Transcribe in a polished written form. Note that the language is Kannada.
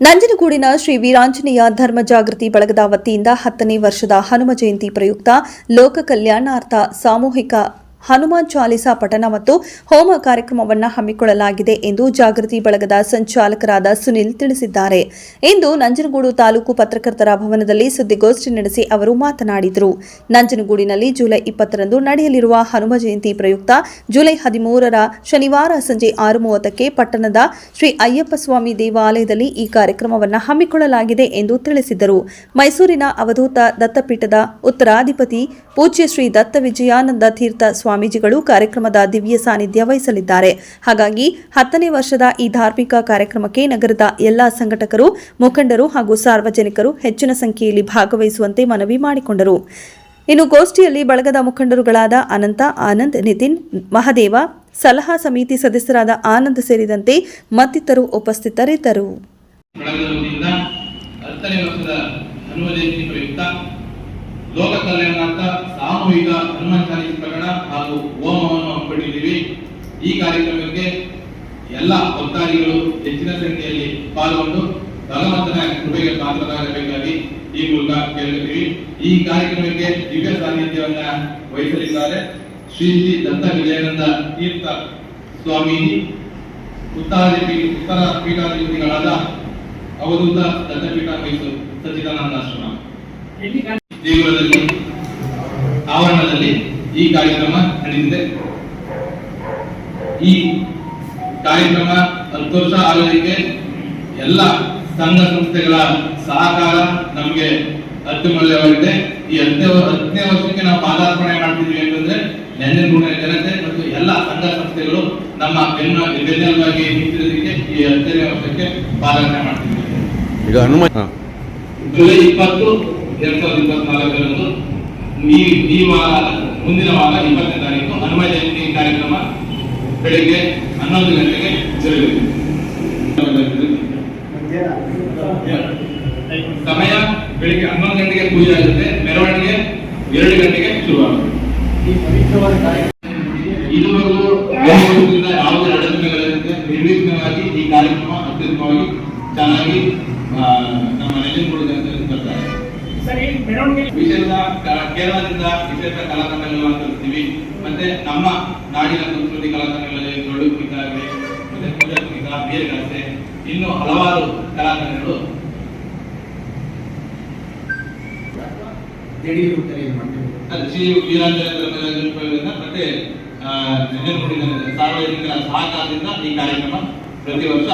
ನಂಜನಗೂಡಿನ ಶ್ರೀ ವೀರಾಂಜನೇಯ ಧರ್ಮ ಜಾಗೃತಿ ಬಳಗದ ವತಿಯಿಂದ 10ನೇ ವರ್ಷದ ಹನುಮ ಜಯಂತಿ ಪ್ರಯುಕ್ತ ಲೋಕ ಕಲ್ಯಾಣಾರ್ಥ ಸಾಮೂಹಿಕ ಹನುಮಾನ್ ಚಾಲಿಸಾ ಪಠಣ ಮತ್ತು ಹೋಮ ಕಾರ್ಯಕ್ರಮವನ್ನು ಹಮ್ಮಿಕೊಳ್ಳಲಾಗಿದೆ ಎಂದು ಜಾಗೃತಿ ಬಳಗದ ಸಂಚಾಲಕರಾದ ಸುನಿಲ್ ತಿಳಿಸಿದ್ದಾರೆ. ಇಂದು ನಂಜನಗೂಡು ತಾಲೂಕು ಪತ್ರಕರ್ತರ ಭವನದಲ್ಲಿ ಸುದ್ದಿಗೋಷ್ಠಿ ನಡೆಸಿ ಅವರು ಮಾತನಾಡಿದರು. ನಂಜನಗೂಡಿನಲ್ಲಿ ಜುಲೈ 20ರಂದು ನಡೆಯಲಿರುವ ಹನುಮ ಜಯಂತಿ ಪ್ರಯುಕ್ತ ಜುಲೈ 13ರ ಶನಿವಾರ ಸಂಜೆ 6:30ಕ್ಕೆ ಪಟ್ಟಣದ ಶ್ರೀ ಅಯ್ಯಪ್ಪ ಸ್ವಾಮಿ ದೇವಾಲಯದಲ್ಲಿ ಈ ಕಾರ್ಯಕ್ರಮವನ್ನು ಹಮ್ಮಿಕೊಳ್ಳಲಾಗಿದೆ ಎಂದು ತಿಳಿಸಿದರು. ಮೈಸೂರಿನ ಅವಧೂತ ದತ್ತಪೀಠದ ಉತ್ತರಾಧಿಪತಿ ಪೂಜ್ಯ ಶ್ರೀ ದತ್ತ ವಿಜಯಾನಂದ ತೀರ್ಥ ಸ್ವಾಮೀಜಿಗಳು ಕಾರ್ಯಕ್ರಮದ ದಿವ್ಯ ಸಾನ್ನಿಧ್ಯ ವಹಿಸಲಿದ್ದಾರೆ. ಹಾಗಾಗಿ 10ನೇ ವರ್ಷದ ಈ ಧಾರ್ಮಿಕ ಕಾರ್ಯಕ್ರಮಕ್ಕೆ ನಗರದ ಎಲ್ಲಾ ಸಂಘಟಕರು, ಮುಖಂಡರು ಹಾಗೂ ಸಾರ್ವಜನಿಕರು ಹೆಚ್ಚಿನ ಸಂಖ್ಯೆಯಲ್ಲಿ ಭಾಗವಹಿಸುವಂತೆ ಮನವಿ ಮಾಡಿಕೊಂಡರು. ಇನ್ನು ಗೋಷ್ಠಿಯಲ್ಲಿ ಬಳಗದ ಮುಖಂಡರುಗಳಾದ ಅನಂತ, ಆನಂದ್, ನಿತಿನ್, ಮಹದೇವ, ಸಲಹಾ ಸಮಿತಿ ಸದಸ್ಯರಾದ ಆನಂದ್ ಸೇರಿದಂತೆ ಮತ್ತಿತರರು ಉಪಸ್ಥಿತರಿದ್ದರು. ಲೋಕ ಕಲ್ಯಾಣಾರ್ಥ ಸಾಮೂಹಿಕ ಹನುಮಾನ್ ಚಾಲಿಸಾ ಪ್ರಕರಣ ಹಾಗೂ ಹೋಮವನ್ನು ಹಮ್ಮಿಕೊಂಡಿದ್ದೀವಿ. ಈ ಕಾರ್ಯಕ್ರಮಕ್ಕೆ ಎಲ್ಲ ಭಕ್ತಾದಿಗಳು ಹೆಚ್ಚಿನ ಸಂಖ್ಯೆಯಲ್ಲಿ ಪಾಲ್ಗೊಂಡು ಭಗವಂತನ ಕೃಪೆಗೆ ಪಾತ್ರರಾಗಬೇಕಾಗಿ ಈ ಮೂಲಕ ಕೇಳುತ್ತೀವಿ. ಈ ಕಾರ್ಯಕ್ರಮಕ್ಕೆ ದಿವ್ಯ ಸಾನ್ನಿಧ್ಯವನ್ನ ವಹಿಸಲಿದ್ದಾರೆ ಶ್ರೀ ಶ್ರೀ ದತ್ತ ವಿಜಯಾನಂದ ತೀರ್ಥ ಸ್ವಾಮೀಜಿ, ಉತ್ತರ ಪೀಠಾಧಿಪತಿಗಳಾದ ಅವಧೂತ ದತ್ತಪೀಠ ಮೈಸೂರು ಸಚ್ಚಿದಾನಂದಾಶ್ರಮ ದೇಗುಲದಲ್ಲಿ ಆವರಣದಲ್ಲಿ ಈ ಕಾರ್ಯಕ್ರಮ ನಡೆದಿದೆ. ಈ ಕಾರ್ಯಕ್ರಮ 10 ವರ್ಷ ಆಗೋದಕ್ಕೆ ಎಲ್ಲ ಸಂಘ ಸಂಸ್ಥೆಗಳ ಸಹಕಾರ ನಮಗೆ ಅತ್ಯಮೂಲ್ಯವಾಗಿದೆ. ಈ 10ನೇ ವರ್ಷಕ್ಕೆ ನಾವು ಪಾದಾರ್ಪಣೆ ಮಾಡ್ತಿದ್ವಿ ಅಂತಂದ್ರೆ ನಂಜನಗೂಡಿನ ಜನತೆ ಮತ್ತು ಎಲ್ಲ ಸಂಘ ಸಂಸ್ಥೆಗಳು ನಮ್ಮ ಬೆನ್ನೆಲುಬಾಗಿ ನಿಂತಿರೋದಕ್ಕೆ ಈ 10ನೇ ವರ್ಷಕ್ಕೆ ಪಾದಾರ್ಪಣೆ ಮಾಡ್ತಿದ್ವಿ. ಜುಲೈ 20, 2024ರಂದು ಈ ವಾರ ಮುಂದಿನ ವಾರ 20ನೇ ತಾರೀಕು ಹನುಮ ಜಯಂತಿ ಕಾರ್ಯಕ್ರಮ ಬೆಳಿಗ್ಗೆ 11 ಗಂಟೆಗೆ ಜರುಗಲಿದೆ. ಸಮಯ ಬೆಳಿಗ್ಗೆ 11 ಗಂಟೆಗೆ ಪೂಜೆ ಆಗುತ್ತೆ. ಮೆರವಣಿಗೆ 2 ಗಂಟೆಗೆ ಶುರುವಾಗುತ್ತೆ. ಇದುವರೆಗೂ ಯಾವುದೇ ಅಡಚಣೆಗಳಿಂದ ನಿರ್ವಿಘ್ನವಾಗಿ ಈ ಕಾರ್ಯಕ್ರಮ ಅತ್ಯುತ್ತಮವಾಗಿ ಚೆನ್ನಾಗಿ ನಮ್ಮ ನಂಜನಗೂಡು ಜನತೆ ಬರ್ತಾರೆ. ವಿಶೇಷ ಕೇರಳದಿಂದ ವಿಶೇಷ ಕಲಾತಂಡಗಳನ್ನು ತರಿಸ್ತೀವಿ. ಮತ್ತೆ ನಮ್ಮ ನಾಡಿನ ಸಂಸ್ಕೃತಿ ಕಲಾತಂಡಗಳಲ್ಲಿ ಡೊಳ್ಳು ಕುಣಿತ ಆಗಲಿ, ಮತ್ತೆ ಪೂಜಾ ಕುಣಿತ, ಬೇರ್ಗಾಸೆ, ಇನ್ನು ಹಲವಾರು ಕಲಾತಂಡಗಳು ಶ್ರೀ ವೀರಾಂಜನೇಯ ಮತ್ತೆ ನಂಜನಗೂಡಿನ ಸಾರ್ವಜನಿಕರ ಸಹಕಾರದಿಂದ ಈ ಕಾರ್ಯಕ್ರಮ ಪ್ರತಿ ವರ್ಷ